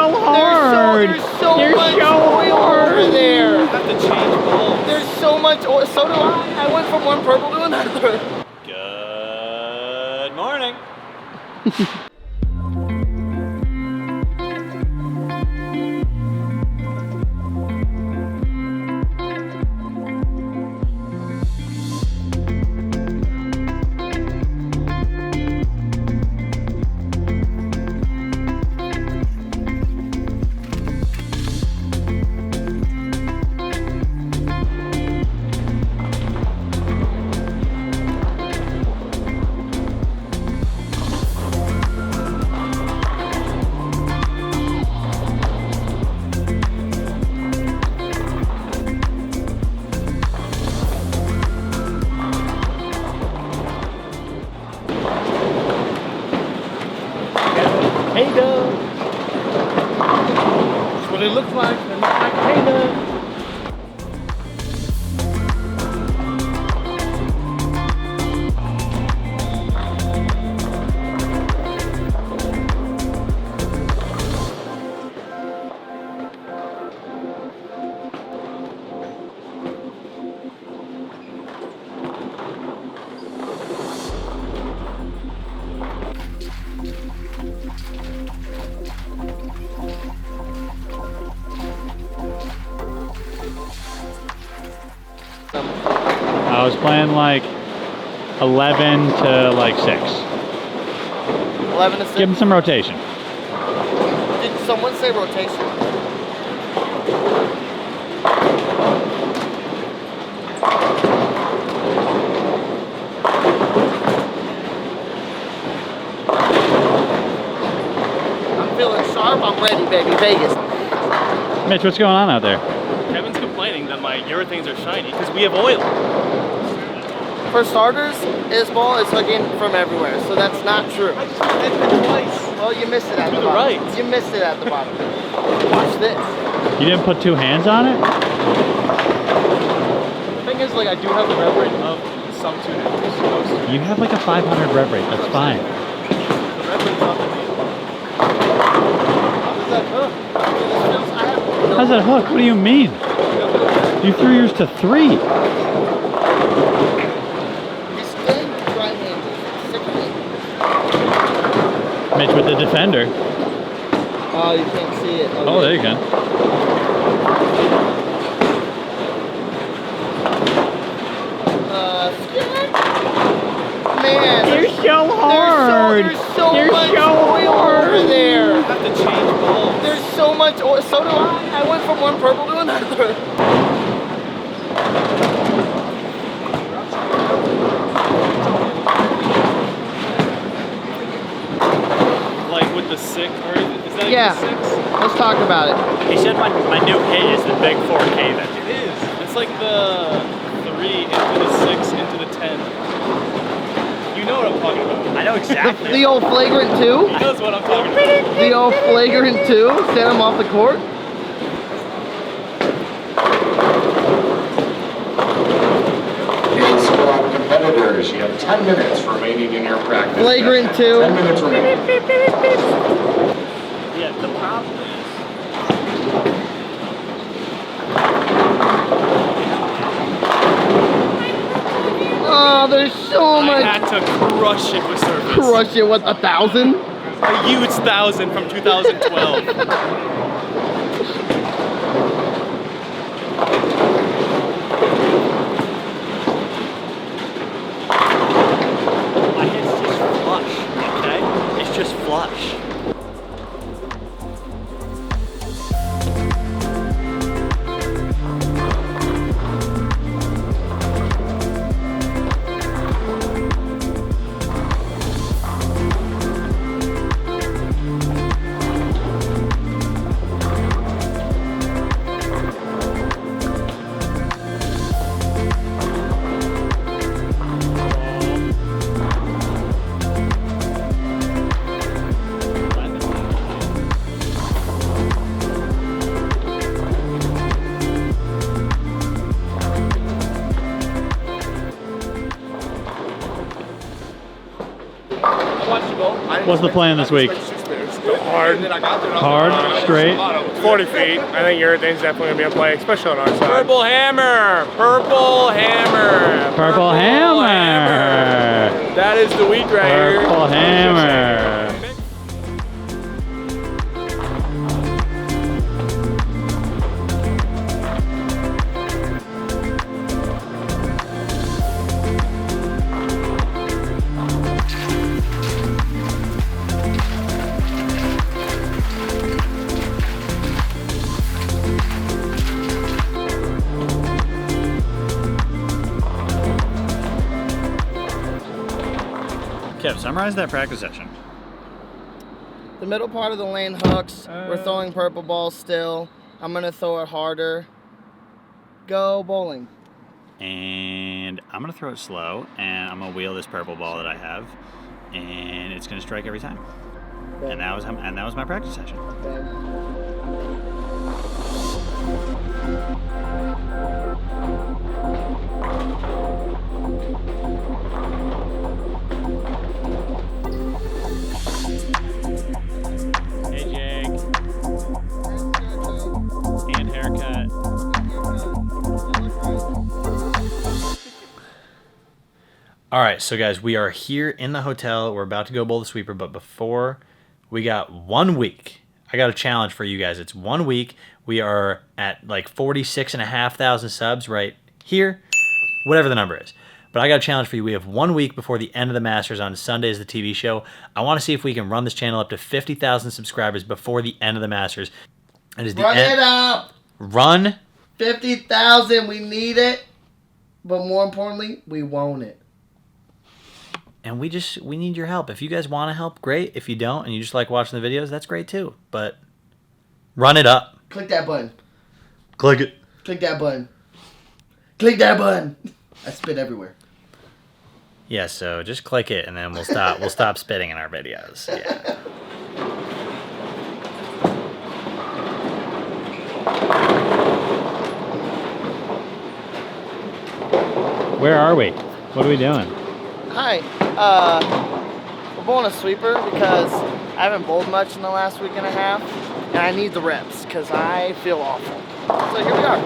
so hard. There's so much oil over there. I have to change bulbs. There's so much oil. So do I. I went from one purple to another. Good morning. Hey, Doug. That's what it looks like. It looks like hey, Doug. I was playing like 11 to like 6. 11 to 6. Give him some rotation. Did someone say rotation? I'm feeling sharp. I'm ready, baby. Vegas. Mitch, what's going on out there? Kevin's complaining that my urethanes are shiny because we have oil. For starters, his ball is hooking from everywhere, so that's not true. I just hit it twice. Well, you missed it at the To the bottom. right. You missed it at the bottom. Watch this. You didn't put 2 hands on it? The thing is, like, I do have the rev rate of some tuners. You have like a 500 rev rate, that's fine. The rev rate's not the deal. How does that hook? I have no How's that hook? What do you mean? You threw yours to 3. He's staying right-handed. Sick of it. Mitch with the defender. Oh, you can't see it. Oh, there you go. Man, You're so hard. There's so You're much so oil hard. over there. I have to change bulbs. There's so much oil. So do I. I went from one purple to another. Like with the 6, or is that Yeah. even 6? Let's talk about it. He said my new K is the big 4K then. It is. It's like the 3 into the 6 into the 10. You know what I'm talking about. I know exactly. The old flagrant 2. He knows what I'm talking about. The old flagrant 2. Sent him off the court. Hey, squad competitors, you have 10 minutes remaining in your practice. Flagrant 2. 10 minutes remaining. Yeah, the problem is. Oh, there's so I much. had to crush it with service. Crush it with 1,000. A huge 1,000 from 2012. My head's just flush, okay? It's just flush. What's the plan this week? Hard. Hard, straight. 40 feet. I think everything's definitely going to be a play, especially on our side. Purple hammer. Purple hammer. Purple hammer. That is the week right here. Purple hammer. Kev, summarize that practice session. The middle part of the lane hooks. We're throwing purple balls still. I'm gonna throw it harder. Go bowling. And I'm gonna throw it slow, and I'm gonna wheel this purple ball that I have, and it's gonna strike every time. Okay. And that was my practice session. Hey Jake. And haircut. All right, so guys, we are here in the hotel. We're about to go bowl the sweeper, but before we got 1 week. I got a challenge for you guys. It's 1 week. We are at like 46,500 subs right here, whatever the number is. But I got a challenge for you. We have 1 week before the end of the Masters on Sunday is the TV show. I want to see if we can run this channel up to 50,000 subscribers before the end of the Masters. It is the Run it up. Run 50,000. We need it. But more importantly, we want it. And we need your help. If you guys want to help, great. If you don't and you just like watching the videos, that's great too. But run it up. Click that button. Click it. Click that button. Click that button. I spit everywhere. Yeah, so just click it and then we'll stop spitting in our videos. Yeah. Where are we? What are we doing? Hi. We're bowling a sweeper because I haven't bowled much in the last week and a half, and I need the reps because I feel awful. So here we are.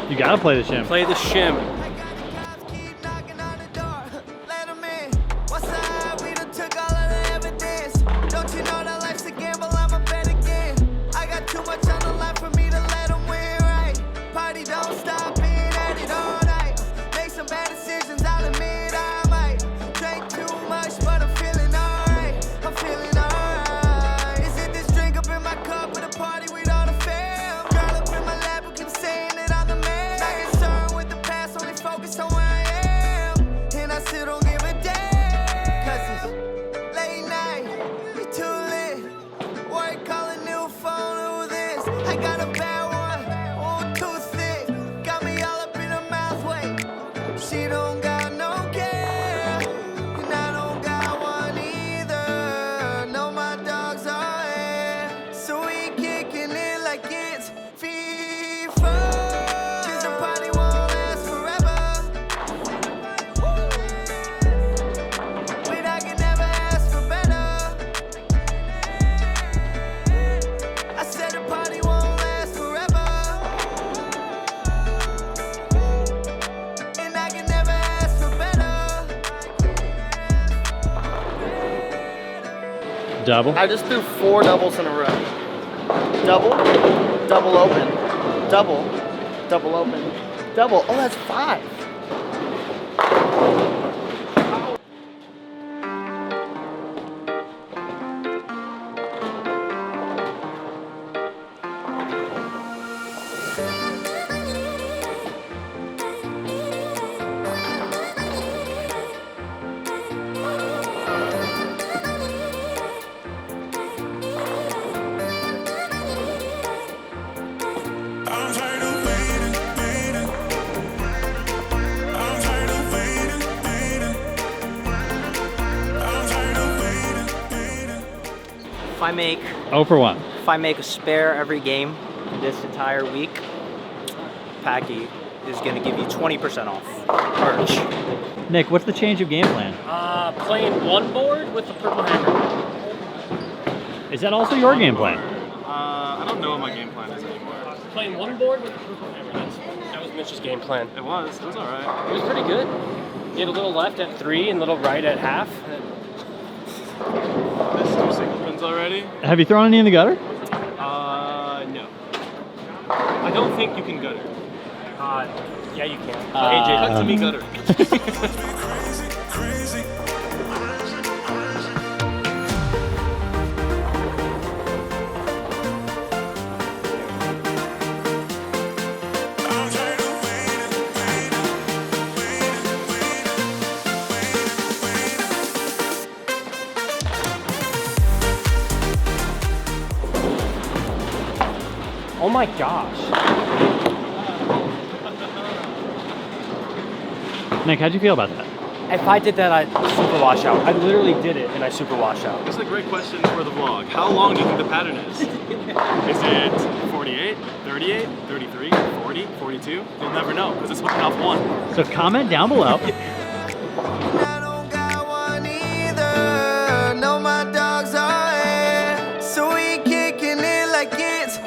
You gotta play the shim. Play the shim. Only Double? I just threw 4 doubles in a row. Double, double open, double, double open, double. Oh, that's 5. If I make 0 for 1. if I make a spare every game this entire week, Packy is gonna give you 20% off merch. Nick, what's the change of game plan? Playing one board with the purple hammer. Is that also your game plan? I don't know what my game plan is anymore. Playing one board with the purple hammer. That was Mitch's game plan. It was alright. It was pretty good. He had a little left at 3 and a little right at half. This 2 single pins already? Have you thrown any in the gutter? No. I don't think you can gutter. Yeah, you can. AJ, cut to me gutter. Oh my gosh. Nick, how'd you feel about that? If I did that, I'd super wash out. I literally did it and I super wash out. This is a great question for the vlog. How long do you think the pattern is? Is it 48, 38, 33, 40, 42? You'll never know because it's hooking off 1. So comment down below. I don't got one either. No, my dogs are here. So we kicking it like it's